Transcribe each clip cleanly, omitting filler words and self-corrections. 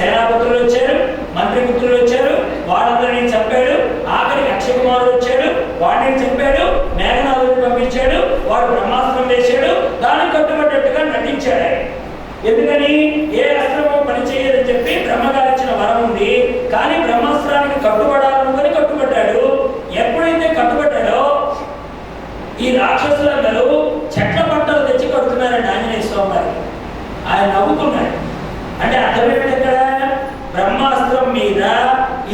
సేనాపతులు వచ్చారు, మంత్రిపుత్రులు వచ్చారు, వాళ్ళందరినీ చంపాడు. ఆఖరికి అక్షయ కుమారుడు వచ్చాడు, వాడిని చంపాడు. మేఘనాథుడిని పంపించాడు, వాడు బ్రహ్మాస్త్రం వేశాడు. దానికి కట్టుబడ్డట్టుగా నటించాడు. ఎందుకని? ఏ అస్త్రము పనిచేయదని చెప్పి బ్రహ్మగారు ఇచ్చిన వరం ఉంది, కానీ బ్రహ్మాస్త్రానికి కట్టుబడాలనుకొని కట్టుబడ్డాడు. ఎప్పుడైతే కట్టుబడ్డాడో ఈ రాక్షసులందరూ చెట్ల పట్టలు తెచ్చి కడుతున్నారండి ఆంజనేయ స్వామి గారికి. ఆయన నవ్వుకున్నాడు. అంటే అర్థమేమిటి? ఇక్కడ బ్రహ్మాస్త్రం మీద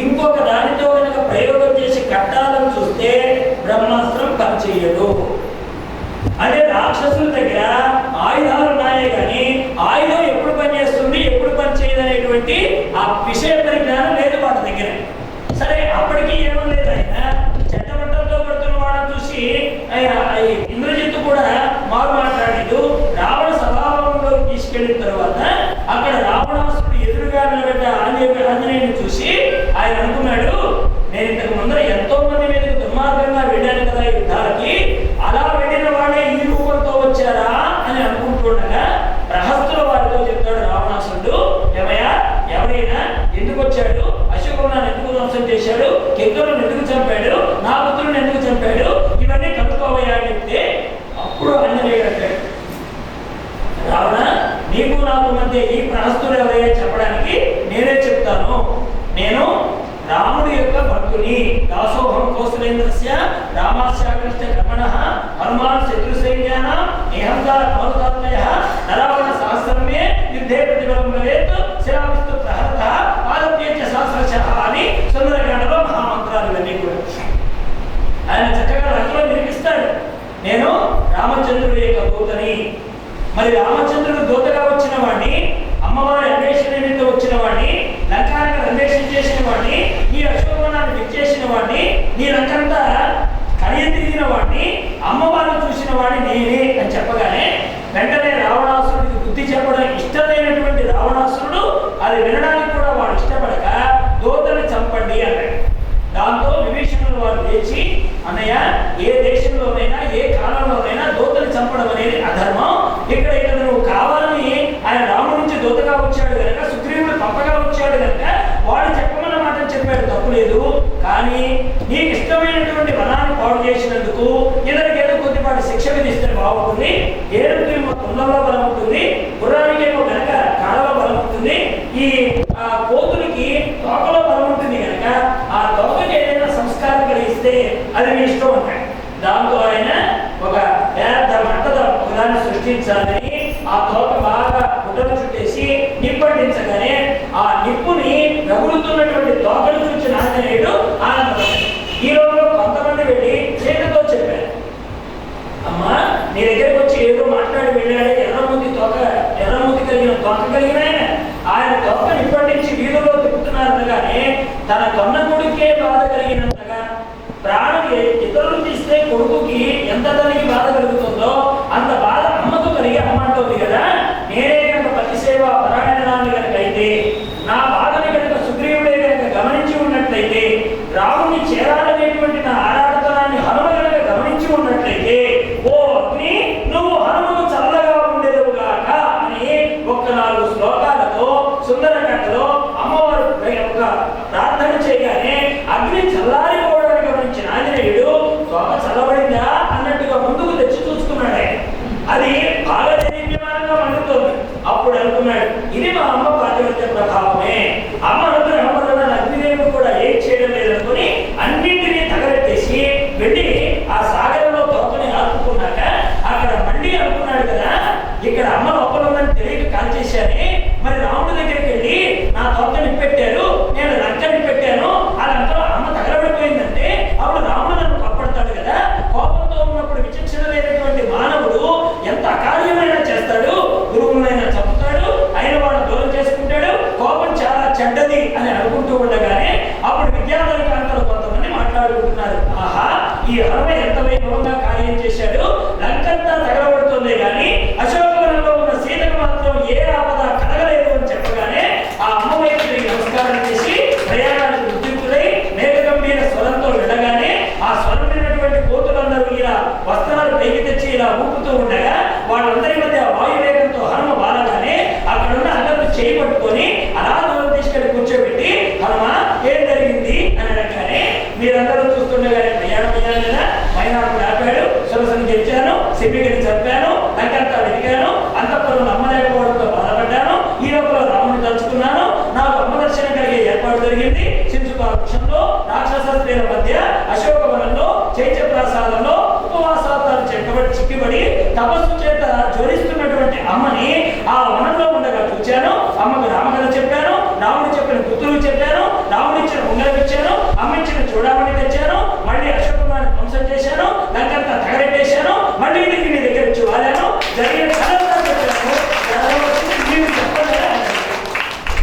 ఇంకొక దానితో కనుక ప్రయోగం చేసి కట్టాలని చూస్తే బ్రహ్మాస్త్రం పనిచేయదు. అంటే రాక్షసుల దగ్గర ఆయుధాలు ఉన్నాయే కానీ ఆయుధం ఎప్పుడు పనిచేస్తుంది, ఎప్పుడు పనిచేయదు అనేటువంటి ఆ విషయ పరిజ్ఞానం లేదు వాళ్ళ దగ్గర. సరే, అప్పటికీ ఏమో లేదు. ఆయన చెట్టబట్టలతో పడుతున్న వాళ్ళని చూసి ఇంద్రజిత్తు కూడా మారు మాట్లాడలేదు. రావణ సభావంలో తీసుకెళ్లిన తర్వాత అక్కడ రావణాసుడు ఎదురుగా నిలబడ్డ ఆంజనేయుని చూసి ఆయన అనుకున్నాడు, నేను ఇంతకు ముందర ఎంతో మంది మీదకి దుర్మార్గంగా వెళ్ళాను కదా యుద్ధాలకి, అలా వెళ్ళిన వాళ్ళే ఈ రూపంతో వచ్చారా అని అనుకుంటుండగా ప్రహస్తుల వారితో చెప్తాడు రావణాసుడు, ఏమయ్యా, ఎవరైనా ఎందుకు వచ్చాడు, అశోకులను ఎందుకు ధ్వంసం చేశాడు, కింకరులను ఎందుకు చంపాడు, నా పుత్రులను ఎందుకు చంపాడు, ఇవన్నీ కనుక్కోవయ్యా అని చెప్తే అప్పుడు ఆంజనేయుడు అంటాడు, రావణ, నీకు నాకు మధ్య ఈ ప్రహస్తులు ఎవరైనా చెప్పడానికి నేనే చెప్తాను. నేను రాముడి యొక్క భక్తుని, దాసోహం కౌశలేంద్రస్య రామాస్యాకృష్ట కర్మణః హనుమాన్ శత్రు సైన్యాన నిహంకార కౌతాత్మయ నరావణ సహస్రమే యుద్ధే ప్రతిబలం భవేత్ శిరావిస్తు ప్రహరతః ఆలప్యేచ సహస్రశః అని సుందరకాండలో మహామంత్రాలు ఇవన్నీ కూడా ఆయన చక్కగా రంగులో వినిపిస్తాడు. నేను రామచంద్రుడి యొక్క దూతని. మరి రామచంద్రుడు దూతగా వచ్చిన వాడిని, అమ్మవారి అన్వేషణ నిమిత్తం వచ్చిన వాడిని, లంకానికి అన్వేషణ చేసిన వాడిని, ఈ అశోకవనాన్ని విచ్చేసిన వాడిని, నీ లంకంతా కడియం తిరిగిన వాడిని, అమ్మవారిని చూసిన వాడిని నేనే అని చెప్పగానే వెంటనే రావణాసురుడికి బుద్ధి చెప్పడం ఇష్టమైనటువంటి రావణాసురుడు అది వినడానికి కూడా వాడు ఇష్టపడక దూతని చంపండి అన్నాడు. దాంతో విభీషణుడు వారు లేచి, అన్నయ్య, ఏ దేశంలోనైనా ఏ కాలంలోనైనా దూతని చంపడం అనేది అధర్మం. ఇక్కడ నువ్వు కావాలని ఆయన రాముడి నుంచి దూతగా వచ్చాడు కనుక, సుగ్రీవుడు పంపగా వచ్చాడు కనుక వాడు చెప్పమన్న మాట చెప్పాడు, తప్పు లేదు. కానీ నీకు ఇష్టమైనటువంటి వనాన్ని పాడు చేసినందుకు ఇతనికి ఏదో కొద్దిపాటి శిక్ష విధిస్తే బాగుంటుంది. ఏడుకేమో కుండంలో బలం ఉంటుంది, గుర్రానికి ఏమో వెనక కాడలో బలం ఉంటుంది, ఈ కోతునికి తోకలో బలం ఉంటుంది కనుక ఆ తోకకి ఏదైనా సంస్కారం కలిగిస్తే అది మీ ఇష్టం అంటాడు. దాంతో ఆయన ఒక పెద్ద మంటద ఒకదాన్ని సృష్టించాలని ఆ తోక బాగా గుడ్డలు చుట్టేసి నిప్పండించగానే ఆ నిప్పుని రగులుతున్నటువంటి తోకను చూసిన ఆంజనేయుడు ఆనందపడ్డాడు. ఈ రోజు కొంతమంది వెళ్ళి చేతితో చెప్పారు, అమ్మా, నీ దగ్గరికి వచ్చి ఏదో మాట్లాడి వెళ్ళాడే, ఎర్రమూతి కలిగిన తోక కలిగిన ఆయన తోక నిప్పండించి వీధుల్లో తిప్పుతున్నారనగానే తన కొన్న కొడుకే బాధ కలిగినంతగా ప్రాణం ఇతరులు తీస్తే కొడుకుకి ఎంత తనకి బాధ కలుగుతుందో అంత బాధ అమ్మకు కలిగి అమ్మంటుంది కదా. నేనే కనుక పతి సేవ పరాయణాన్ని కనుక అయితే, నా బాధని కనుక సుగ్రీవుడే కనుక గమనించి ఉన్నట్లయితే, రాముని చేరాలనేటువంటి నా ఆరాధనాన్ని హనుమ కనుక గమనించి ఉన్నట్లయితే, ఓ అగ్ని, నువ్వు హనుమకు చల్లగా ఉండేదవుగాక అని ఒక్క 4 శ్లోకాలతో సుందరకాండలో అమ్మవారు ఒక ప్రార్థన చేయగానే అగ్ని చల్లారిపోవడానికి గమనించిన ఆంజనేయుడు తోక చల్లబడిందా అన్నట్టుగా ముందుకు తెచ్చి చూసుకున్నాడు. అది బాగా దేదీప్యమానంగా మండుతోంది. అప్పుడు అనుకున్నాడు, ఇది మా అమ్మ పాతివ్రత్య ప్రభావమే. అమ్మ అనుగ్రహం వలన అగ్నిదేవుడు కూడా ఏం చేయడం లేదనుకుని అన్నింటినీ తగలెట్టేసి వెళ్ళి ఆ సాగరంలో తోకని ఆపుకున్నాక అక్కడ మళ్ళీ అనుకున్నాడు కదా, ఇక్కడ అమ్మ లోపల ఉందని తెలియక కాల్చేశానే, మరి రాముడి దగ్గరికి వెళ్ళి నా తోకని పెట్టారు, నేను లంకని పెట్టాను, ఆ లంకలో అమ్మ తగలబడిపోయిందంటే అప్పుడు రాముడు నన్ను కాపాడతాడు కదా. కోపంతో ఉన్నప్పుడు విచక్షణ లేనటువంటి మానవుడు ఎంత అకార్యమైనా చేస్తాడు, గురువునైనా చంపుతాడు, అయిన వాడు దూరం చేసుకుంటాడు, కోపం చాలా చెడ్డది అని అనుకుంటూ ఉండగానే అప్పుడు విద్యార్థుల కాంతలు కొంతమంది మాట్లాడుకుంటున్నారు, ఆహా, ఈ హనుమ ఎంత వైభవంగా కార్యం చేశాడు, లంకంతా తగలబడుతుంది కానీ అశోకవనంలో ఉన్న సీతకు మాత్రం ఏ ఆపద కలగలేదు అని చెప్పగానే ఆ అమ్మవైపుకి నమస్కారం చేసి ప్రయాణానికి ఉద్యుక్తులై మేఘగంభీర స్వరంతో వెళ్ళగానే ఆ స్వరం విన్నటువంటి కోతులందరూ ఇలా వస్త్రాలు పైకి తెచ్చి ఇలా ఊపుతూ ఉండగా వాళ్ళందరి మధ్య వాయువేగంతో హనుమ బాలగానే అక్కడున్న అందరూ చేయి పట్టుకొని అలా దూరం ఏర్పాటు జరిగింది. సింధుకా వృక్షంలో రాక్షస స్త్రీల మధ్య అశోకవనంలో చైత్యప్రాసాదంలో ఉపవాసాలు చిక్కిబడి తపస్సు చేత జ్వరిస్తున్నటువంటి అమ్మని ఆ వనంలో ఉండగా చూచాను. అమ్మకు రామకథ చెప్పాను, రాముడు చెప్పిన గుర్తులు చెప్పాను, రాముడు ఇచ్చిన ఉంగరం ఇచ్చాను, అమ్మ ఇచ్చిన చూడమని తెచ్చాను, మళ్ళీ అశోకవనాన్ని ధ్వంసం చేశాను, లంకంతా తగలెట్టేశాను, మళ్ళీ ఇంటికి నీ దగ్గర వచ్చి వాడాను, జరిగిన కథంతా చెప్పాను.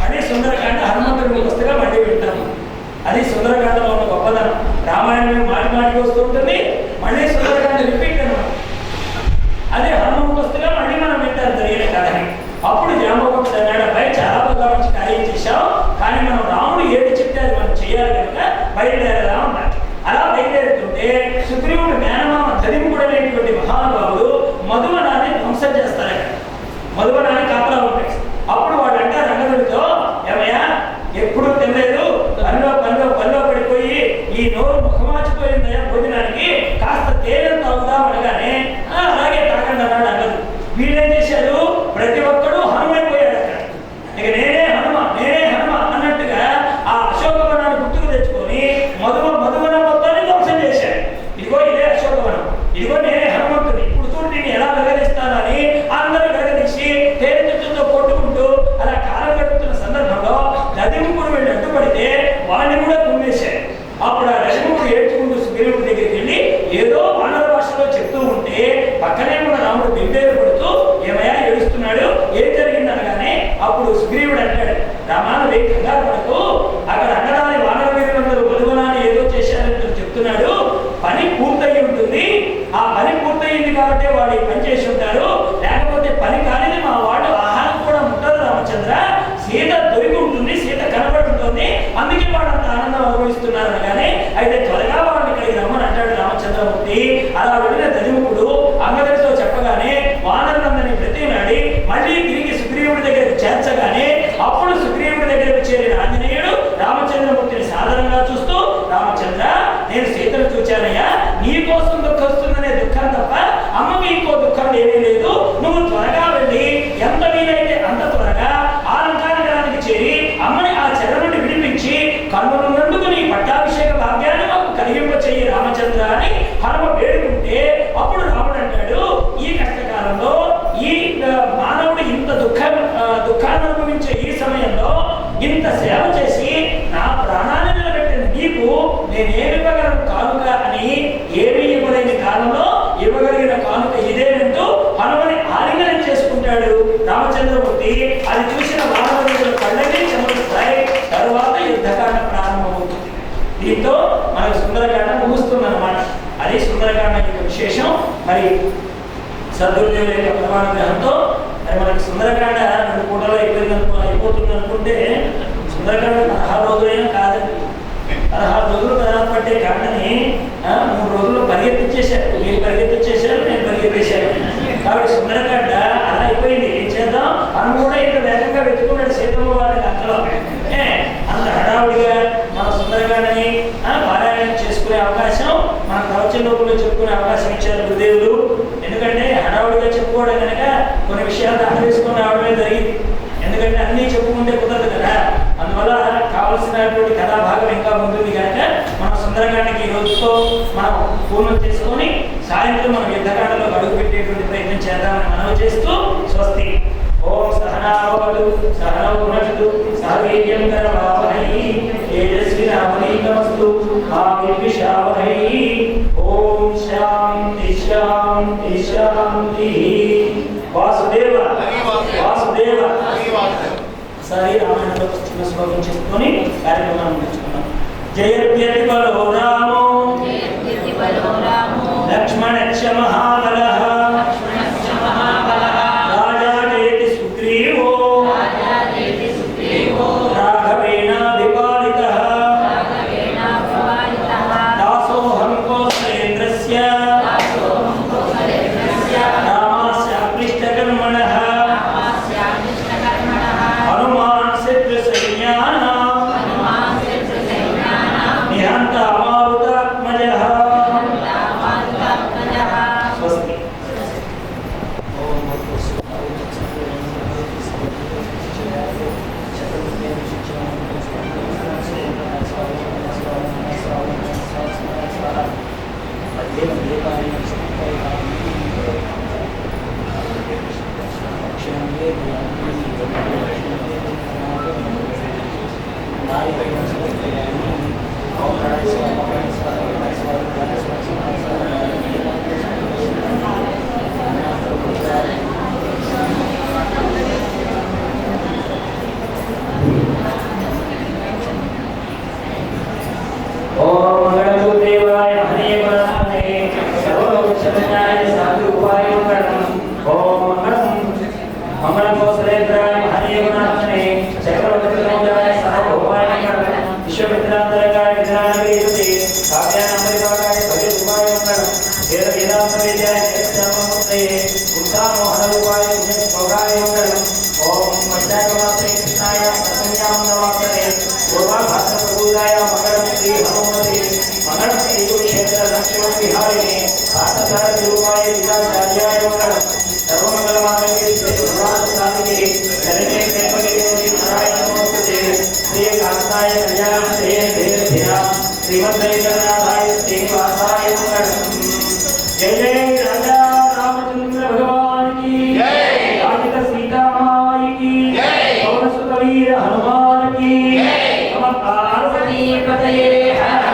మళ్ళీ సుందరకాండ హనుమంతుడి పుస్తకం మళ్ళీ వింటాము. అది సుందరకాండలో ఉన్న గొప్పదనం. రామాయణం మాటి మాటికి వస్తూ ఉంటుంది, మళ్ళీ సుందరకాండ రిపీట్ అనమాట. అదే హనుమంతుడి పుస్తకం మళ్ళీ మనం వింటాం జరిగిన కథని. అప్పుడు జాంబవంతుడు అన్నాడు, అబ్బాయి చాలా బాగా మంచి కార్యం చేశావు, కానీ మనం రాముడు ఏది చెప్తే అది మనం చేయాలి కనుక బయలుదేరదా అన్నాడు. అలా బయలుదేరుతుంటే సుగ్రీవుడు మేనమామ ధరింపుడు అనేటువంటి మహానుభావుడు మధువనాన్ని ధ్వంసం చేస్తారట. మధువనాన్ని కాపలా ఉంటాయి. అప్పుడు వాడు అంటే రంగదుడితో, ఏమయ్యా ఎప్పుడు తినలేదు, పనిలో పడిపోయి ఈ నోరు ముఖమాచిపోయిందయ్యా, భోజనానికి కాస్త తేనె తాగుదాం అనగానే అలాగే తాగండి అన్నాడు రంగదుడు. వీళ్ళేం చేశారు, ప్రతి ఒక్కడు హనుమైపోయాడు అక్కడ. ఇక నేనే హనుమ అన్నట్టుగా ఆ అశోకవనాన్ని గుర్తుకు తెచ్చుకొని మధువనం మొత్తాన్ని ధ్వంసం చేశాడు. ఇదిగో ఇదే అశోకవనం, ఇదిగో నేనే హనుమంతుని, ఇప్పుడు చూడు నేను ఎలా వెలగదీస్తానని అందరూ వెలగదీసి తేనె చెట్టుతో కొట్టుకుంటూ అలా కాలం గడుపుతున్న సందర్భంలో దదిముకుడు వెళ్ళి అడ్డుపడితే వాడిని కూడా కుమ్మేశాడు. అప్పుడు ఆ దదిముకుడు ఏడ్చుకుంటూ సుగ్రీవుడి దగ్గరికి వెళ్ళి ఏదో వానర భాషలో చెప్తూ ఉంటే పక్కనే ఉన్న రాముడు బెంబేరు పడుతూ ఏమయ్యా ఏడుస్తున్నాడు, ఏం జరిగింది అనగానే అప్పుడు సుగ్రీవుడు అంటాడు, రామాను వేయి కంగారు పడుతూ అక్కడ అన్నదాని వానర వీరులందరూ మధువనాన్ని ఏదో చేశారని చెప్తున్నాడు, పని పూర్తయి ఉంటుంది, ఆ పని పూర్తయింది కాబట్టి వాడు ఈ పని చేసి ఉంటారు, లేకపోతే పని కానిది మా వాడు ఆహారం కూడా ముట్టదు రామచంద్ర, సీత దొరికి ఉంటుంది, సీత కనబడుతుంది, అందుకే వాడు అంత ఆనందం అనుభవిస్తున్నారు అనగానే అయితే త్వరగా వాడిని ఇక్కడికి రమ్మని అంటాడు రామచంద్రమూర్తి. అలా వెళ్ళిన దదిముకుడు అంగదుడితో చెప్పగానే వానరులందరినీ బ్రతిమాడి మళ్ళీ తిరిగి సుగ్రీవుడి దగ్గరికి చేర్చగానే అప్పుడు సుగ్రీవుడి దగ్గరకు చేరిన ఆంజనేయుడు రామచంద్రమూర్తిని సాధారణంగా చూస్తూ, రామచంద్ర నేను సీతను చూచానయ్యా, నీ కోసం దుఃఖం వస్తుందనే దుఃఖం తప్ప అమ్మకి ఇంకో దుఃఖం ఏమీ లేదు, నువ్వు త్వరగా వెళ్ళి ఎంత వీలైతే అంత త్వరగా ఆలంకారానికి చేరి అమ్మని ఆ చెర నుండి విడిపించి కన్నులున్నందుకు నీ పట్టాభిషేక భాగ్యాన్ని మాకు కలిగింపచేయి రామచంద్ర అని హనుమ వేడుకుంటే అప్పుడు రాముడు అంటాడు, ఈ కష్టకాలంలో ఈ మానవుడు ఇంత దుఃఖాన్ని అనుభవించే ఈ సమయంలో ఇంత సేవ చేసి నా ప్రాణాన్ని నిలబెట్టిన నీకు నేనేమి ఇవ్వగలను కానుక అని ఏమీ ఇవ్వలేని కాలంలో ఇవ్వగలిగిన కానుక ఇదేనంటూ హనుమని ఆలింగనం చేసుకుంటాడు రామచంద్రమూర్తి. అది చూసిన వానరుల కళ్ళని చెమరుస్తాయి. తరువాత యుద్ధకాండ ప్రారంభమవుతుంది. దీంతో మనకు సుందరకాండ ముగుస్తుంది అన్నమాట. అది సుందరకాండ యొక్క విశేషం. మరి సద్గురుదేవుల యొక్క పరమానుగ్రహంతో మరి మనకి సుందరకాండ 2 పూటలో అయిపోతుంది అనుకుంటే సుందరకాండ 16 రోజులైనా కాదండి. 16 రోజులు ప్రధాన పట్టే కాండని 3 రోజులు పరిగెత్తించేశారు. మీరు పరిగెత్తించేశారు, నేను పరిగెత్తేశాను. కాబట్టి సుందరకాండ అలా అయిపోయింది. ఏం చేద్దాం, మనం కూడా ఇంత వేగంగా వెతుకున్నాడు సీతమ్మ వారిని అక్కలో. అంత హడావుడిగా మన సుందరకాండని పారాయణం చేసుకునే అవకాశం మన ప్రవచనలోకంలో చెప్పుకునే అవకాశం ఇచ్చారు గురుదేవులు. ఎందుకంటే హడావుడిగా చెప్పుకోవడం కనుక కొన్ని విషయాలు దాటవేసుకుని రావడమే జరిగింది. ఎందుకంటే అన్నీ చెప్పుకుంటే కుదరదు కదా. అందువల్ల కావలసినటువంటి కథాభాగం ఇంకా ఉంటుంది కనుక మన సుందరకాండకి ఈ రోజుతో మనం పూర్ణం చేసుకొని సాయంత్రం మనం యుద్ధకాండలో అడుగు పెట్టేటువంటి ప్రయత్నం చేద్దామని మనవి చేస్తూ స్వస్తి. ఓం సహనావతు సహనౌ భునక్తు సహ వీర్యం కరవావహై తేజస్వినావనీతమస్తు మా విద్విషావహై. ఓం శాంతి శాంతి శాంతి. వాసుదేవ వాసుదేవ. సరే రామాయణంలో చిన్న శ్లోకం చెప్పుకొని కార్యక్రమాన్ని ముగించుకున్నాం. జయత్యతి బలో రామో లక్ష్మణశ్చ మహాబలః రాజాయేతి సుగ్రీవో రాఘవేణాభిపాలితః దాసోహం కౌసలేంద్రస్య రామాస్యాక్లిష్టకర్మణః హనుమాన్ శత్రుసైన్యానాం నిహంత అమారుతాత్మజః. స్వస్తి. हनुमान की, पार्वती पतये हर